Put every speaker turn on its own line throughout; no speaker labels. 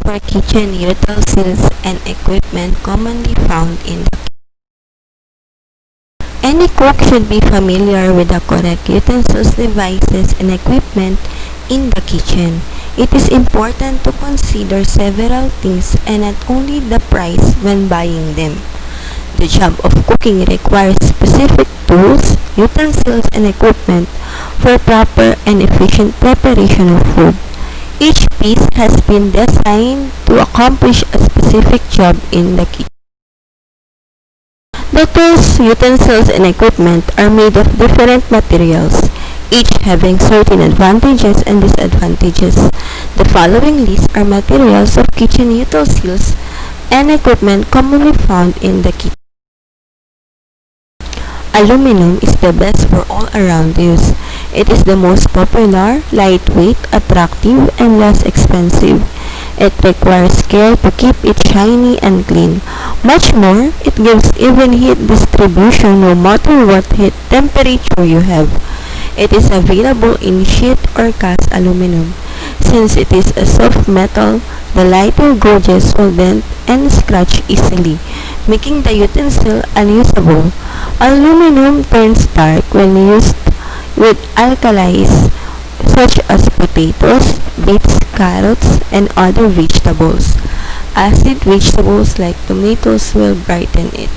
for kitchen utensils and equipment commonly found in the kitchen. Any cook should be familiar with the correct utensils, devices, and equipment in the kitchen. It is important to consider several things and not only the price when buying them. The job of cooking requires specific tools, utensils, and equipment for proper and efficient preparation of food. Each piece has been designed to accomplish a specific job in the kitchen. The tools, utensils, and equipment are made of different materials, each having certain advantages and disadvantages. The following list are materials of kitchen utensils and equipment commonly found in the kitchen. Aluminum is the best for all-around use. It is the most popular, lightweight, attractive, and less expensive. It requires care to keep it shiny and clean. Much more, it gives even heat distribution no matter what heat temperature you have. It is available in sheet or cast aluminum. Since it is a soft metal, the lighter gouges will dent and scratch easily, making the utensil unusable. Aluminum turns dark when used with alkalis such as potatoes, beets, carrots, and other vegetables. Acid vegetables like tomatoes will brighten it.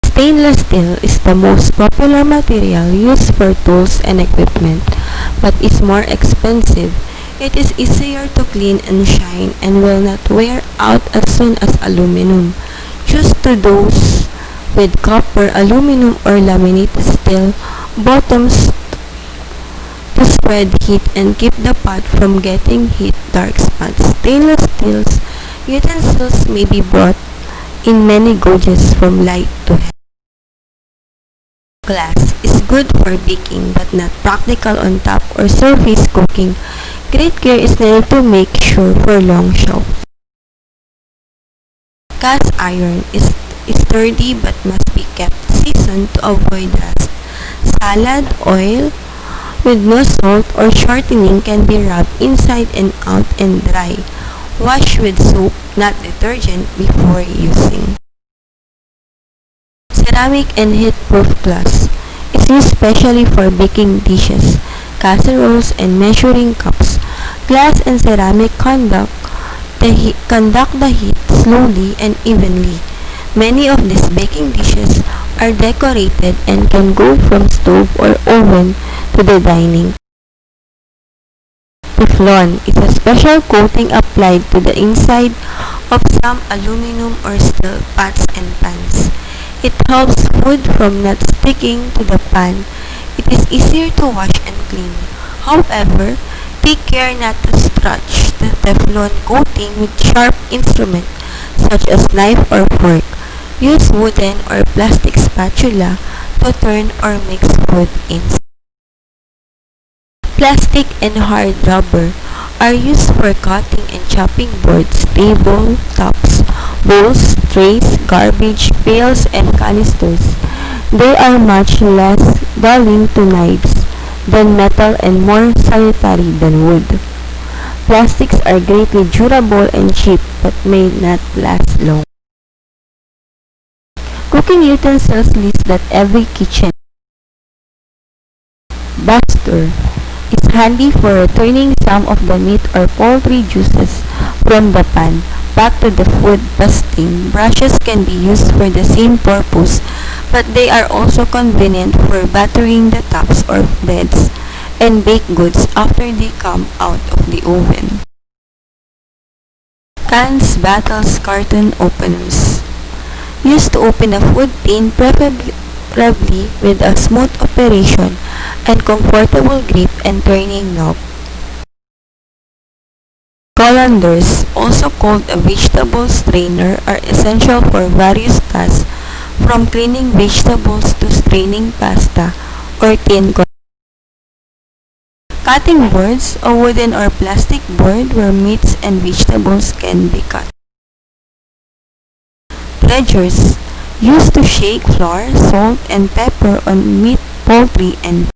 Stainless steel is the most popular material used for tools and equipment, but is more expensive. It is easier to clean and shine and will not wear out as soon as aluminum. Choose to those with copper, aluminum, or laminated steel bottoms to spread heat and keep the pot from getting heat dark spots. Stainless steel utensils may be bought in many gauges from light to heavy. Glass is good for baking but not practical on top or surface cooking. Great care is needed to make sure for long shelf. Cast iron is sturdy but must be kept seasoned to avoid rust. Salad oil with no salt or shortening can be rubbed inside and out and dry. Wash with soap, not detergent, before using. Ceramic and heat-proof glass is used specially for baking dishes, casseroles, and measuring cups. Glass and ceramic conduct the heat slowly and evenly. Many of these baking dishes are decorated and can go from stove or oven to the dining. Teflon is a special coating applied to the inside of some aluminum or steel pots and pans. It helps food from not sticking to the pan. It is easier to wash and clean. However, take care not to scratch the Teflon coating with sharp instruments such as knife or fork. Use wooden or plastic spatula to turn or mix food in. Plastic and hard rubber are used for cutting and chopping boards, table tops, bowls, trays, garbage pails, and canisters. They are much less dulling to knives than metal and more sanitary than wood. Plastics are greatly durable and cheap but may not last long. Cooking utensils list that every kitchen buster is handy for returning some of the meat or poultry juices from the pan back to the food busting. Brushes can be used for the same purpose, but they are also convenient for buttering the tops or beds and baked goods after they come out of the oven. Cans, bottles, carton openers. Used to open a food tin, preferably with a smooth operation and comfortable grip and turning knob. Colanders, also called a vegetable strainer, are essential for various tasks from cleaning vegetables to straining pasta or tin. Cutting boards, a wooden or plastic board where meats and vegetables can be cut. Dredgers, used to shake flour, salt, and pepper on meat, poultry, and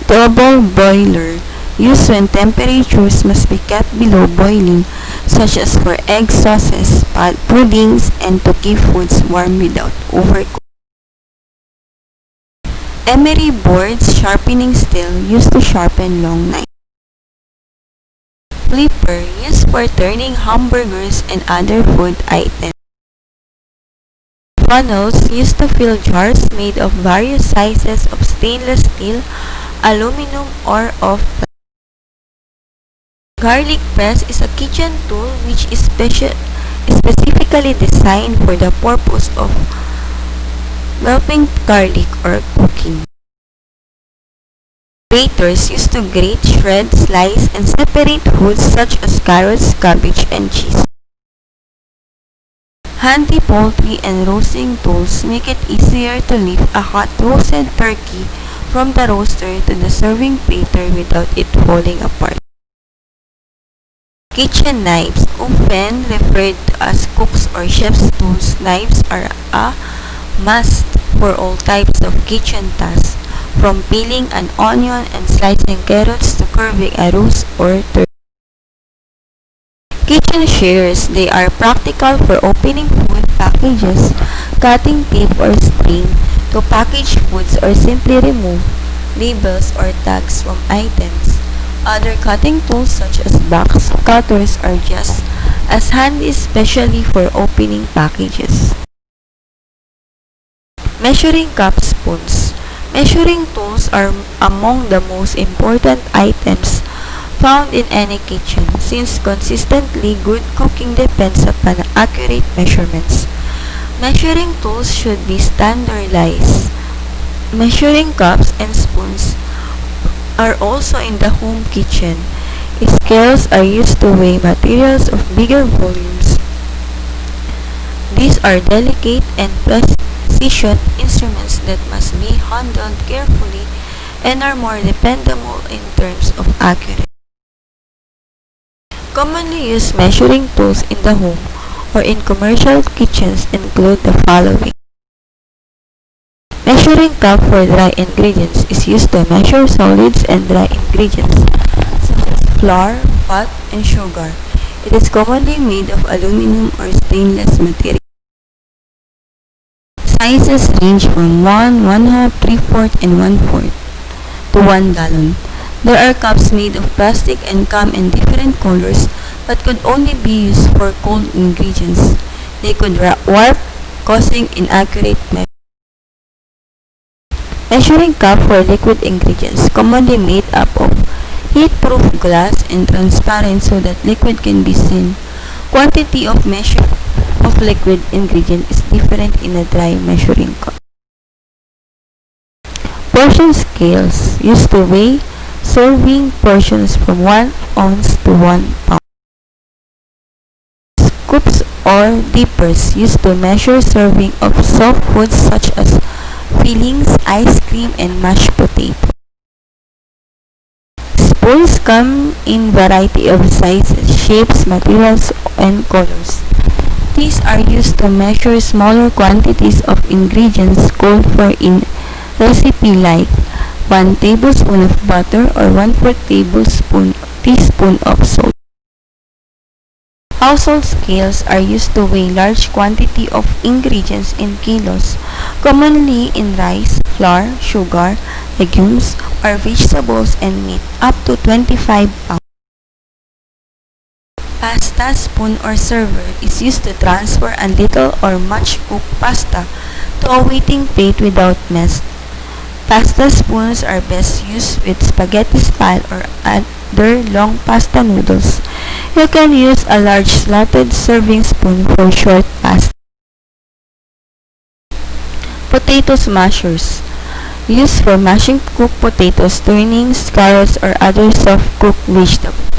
double boiler, used when temperatures must be kept below boiling, such as for egg sauces, puddings, and to keep foods warm without overcooking. Emery boards, sharpening steel, used to sharpen long knives. Flipper, used for turning hamburgers and other food items. Funnels, used to fill jars made of various sizes of stainless steel, aluminum, or of plastic. Garlic press is a kitchen tool which is specifically designed for the purpose of melting garlic or cooking. Graters used to grate, shred, slice, and separate foods such as carrots, cabbage, and cheese. Handy poultry and roasting tools make it easier to lift a hot roasted turkey from the roaster to the serving platter without it falling apart. Kitchen knives, often referred to as cook's or chef's tools, knives are a must for all types of kitchen tasks, from peeling an onion and slicing carrots to curving a roast or turkey. Kitchen shears, they are practical for opening food packages, cutting tape or string to package foods or simply remove labels or tags from items. Other cutting tools such as box cutters are just as handy, especially for opening packages. Measuring cup spoons. Measuring tools are among the most important items found in any kitchen, since consistently good cooking depends upon accurate measurements. Measuring tools should be standardized. Measuring cups and spoons are also in the home kitchen. Scales are used to weigh materials of bigger volumes. These are delicate and precision instruments that must be handled carefully and are more dependable in terms of accuracy. Commonly used measuring tools in the home or in commercial kitchens include the following. Measuring cup for dry ingredients is used to measure solids and dry ingredients such as flour, fat, and sugar. It is commonly made of aluminum or stainless material. Sizes range from 1, 1/2, 3/4, and 1/4 to 1 gallon. There are cups made of plastic and come in different colors but could only be used for cold ingredients. They could warp, causing inaccurate measurement. Measuring cup for liquid ingredients, commonly made up of heat-proof glass and transparent so that liquid can be seen. Quantity of measure of liquid ingredient is different in a dry measuring cup. Portion scales used to weigh serving portions from 1 ounce to 1 pound. Scoops or dippers used to measure serving of soft foods such as fillings, ice cream, and mashed potato. Spoons come in variety of sizes, shapes, materials, and colors. These are used to measure smaller quantities of ingredients called for in recipe like 1 tablespoon of butter or 1/4 teaspoon of salt. Household scales are used to weigh large quantity of ingredients in kilos, commonly in rice, flour, sugar, legumes, or vegetables and meat, up to 25 pounds. Pasta spoon or server is used to transfer a little or much cooked pasta to a waiting plate without mess. Pasta spoons are best used with spaghetti style or other long pasta noodles. You can use a large slotted serving spoon for short pasta. Potato smashers, used for mashing cooked potatoes, turnings, carrots, or other soft cooked vegetables.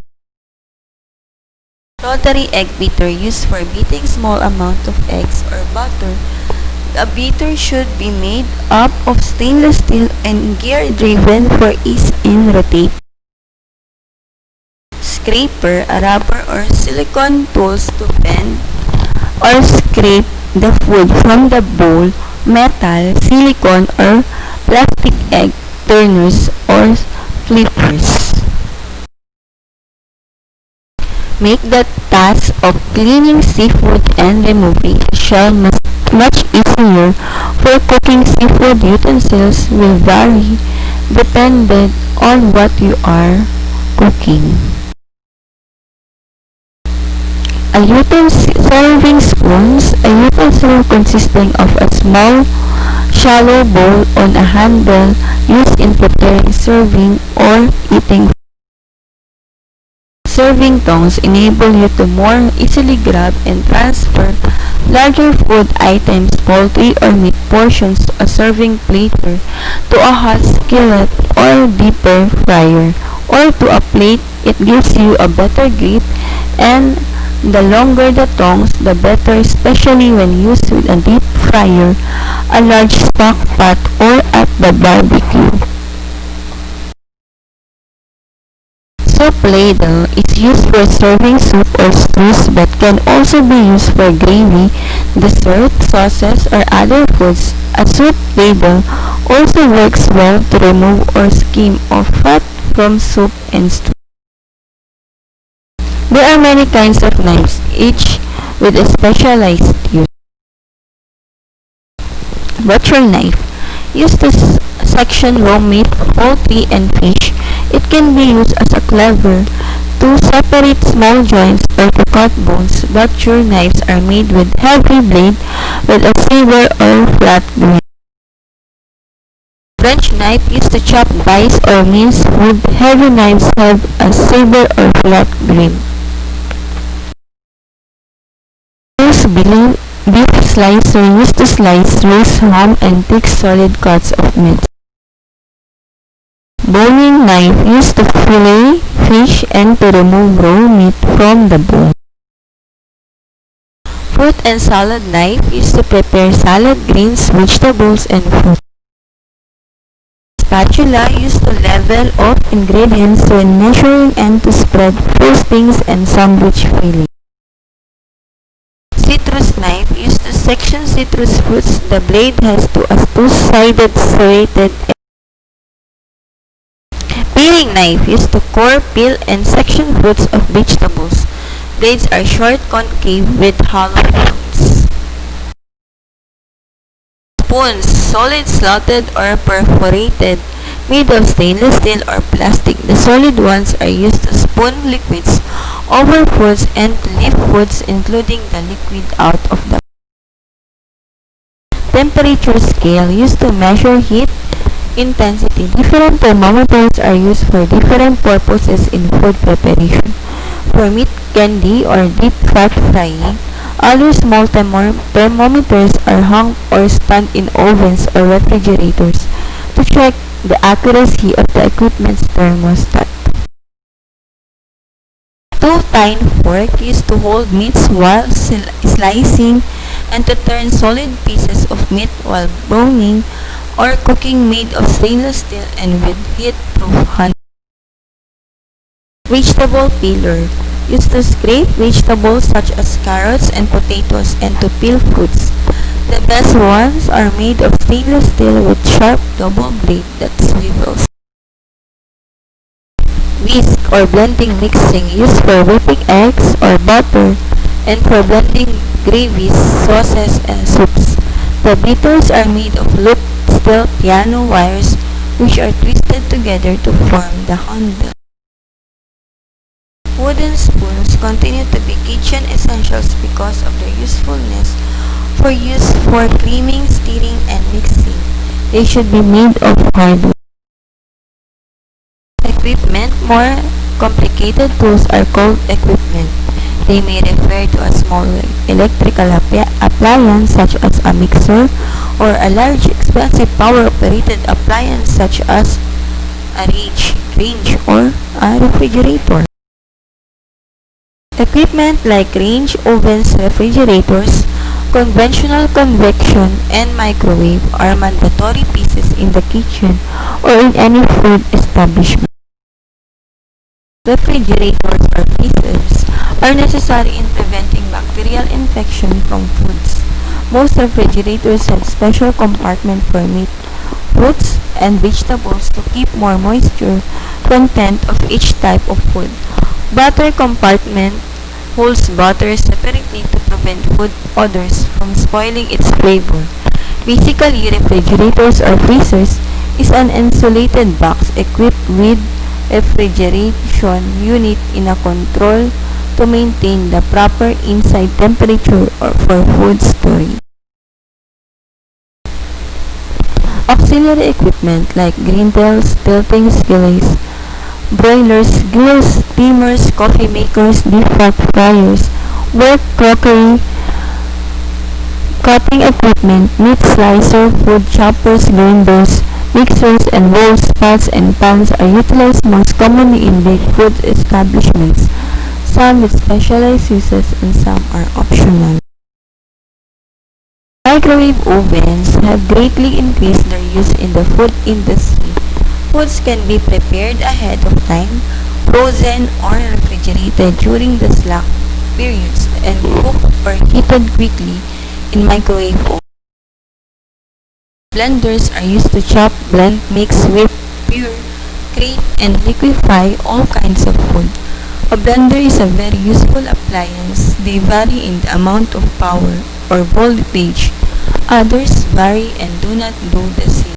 Rotary egg beater, used for beating small amount of eggs or butter. The beater should be made up of stainless steel and gear-driven for ease in rotating. Scraper, a rubber or silicone tools to bend or scrape the food from the bowl. Metal, silicone, or plastic egg turners or flippers. make the task of cleaning seafood and removing the shell much easier. For cooking, seafood utensils will vary depending on what you are cooking. A utensil serving spoons, a utensil consisting of a small, shallow bowl on a handle used in preparing serving or eating. Serving tongs enable you to more easily grab and transfer larger food items, poultry or meat portions to a serving platter, to a hot skillet or deeper fryer, or to a plate. It gives you a better grip, and the longer the tongs, the better, especially when used with a deep fryer, a large stock pot, or at the barbecue. Soup ladle is used for serving soup or stews but can also be used for gravy, dessert, sauces, or other foods. A soup ladle also works well to remove or skim off fat from soup and stew. There are many kinds of knives, each with a specialized use. Butcher knife, used to section raw meat, poultry, and fish. It can be used as a cleaver to separate small joints or to cut bones. Butcher knives are made with heavy blade with a saber or flat grip. French knife, used to chop dice or mince food. Heavy knives have a saber or flat grip. Beef slicer, used to slice roast ham and thick solid cuts of meat. Boning knife, used to fillet fish and to remove raw meat from the bone. Fruit and salad knife, used to prepare salad greens, vegetables, and fruit. Spatula, used to level off ingredients when measuring and to spread frostings and sandwich filling. Citrus knife, used to section citrus fruits. The blade has a two-sided serrated edge. Peeling knife, used to core, peel, and section fruits of vegetables. Blades are short, concave, with hollow points. Spoons, solid, slotted, or perforated, made of stainless steel or plastic. The solid ones are used to spoon liquids over foods and to lift foods, including the liquid, out of the temperature scale, used to measure heat intensity. Different thermometers are used for different purposes in food preparation. For meat candy or deep fat frying, other small thermometers are hung or stand in ovens or refrigerators to check the accuracy of the equipment's thermostat. Two-tine fork, used to hold meats while slicing and to turn solid pieces of meat while browning or cooking, made of stainless steel and with heat-proof handle. Vegetable peeler, used to scrape vegetables such as carrots and potatoes and to peel fruits. The best ones are made of stainless steel with sharp double blade that swivels. Whisk or blending mixing, used for whipping eggs or butter and for blending gravies, sauces, and soups. The beaters are made of looped steel piano wires which are twisted together to form the handle. Wooden spoons continue to be kitchen essentials because of their usefulness for use for creaming, stirring, and mixing. They should be made of hardwood. Equipment, more complicated tools are called equipment. They may refer to a small electrical appliance such as a mixer or a large expensive power-operated appliance such as a range or a refrigerator. Equipment like range, ovens, refrigerators, conventional convection, and microwave are mandatory pieces in the kitchen or in any food establishment. Refrigerators or freezers are necessary in preventing bacterial infection from foods. Most refrigerators have special compartments for meat, fruits, and vegetables to keep more moisture content of each type of food. Butter compartment holds butter separately to prevent food odors from spoiling its flavor. Basically, refrigerators or freezers is an insulated box equipped with refrigeration unit in a control to maintain the proper inside temperature or for food storage. Auxiliary equipment like grinders, tilting skillets, broilers, grills, steamers, coffee makers, deep fat fryers, work crockery, cutting equipment, meat slicer, food choppers, grinders, mixers, and bowls, pots, and pans are utilized most commonly in baked food establishments, some with specialized uses and some are optional. Microwave ovens have greatly increased their use in the food industry. Foods can be prepared ahead of time, frozen or refrigerated during the slack periods, and cooked or heated quickly in microwave ovens. Blenders are used to chop, blend, mix, whip, pure, grate, and liquefy all kinds of food. A blender is a very useful appliance. They vary in the amount of power or voltage. Others vary and do not do the same.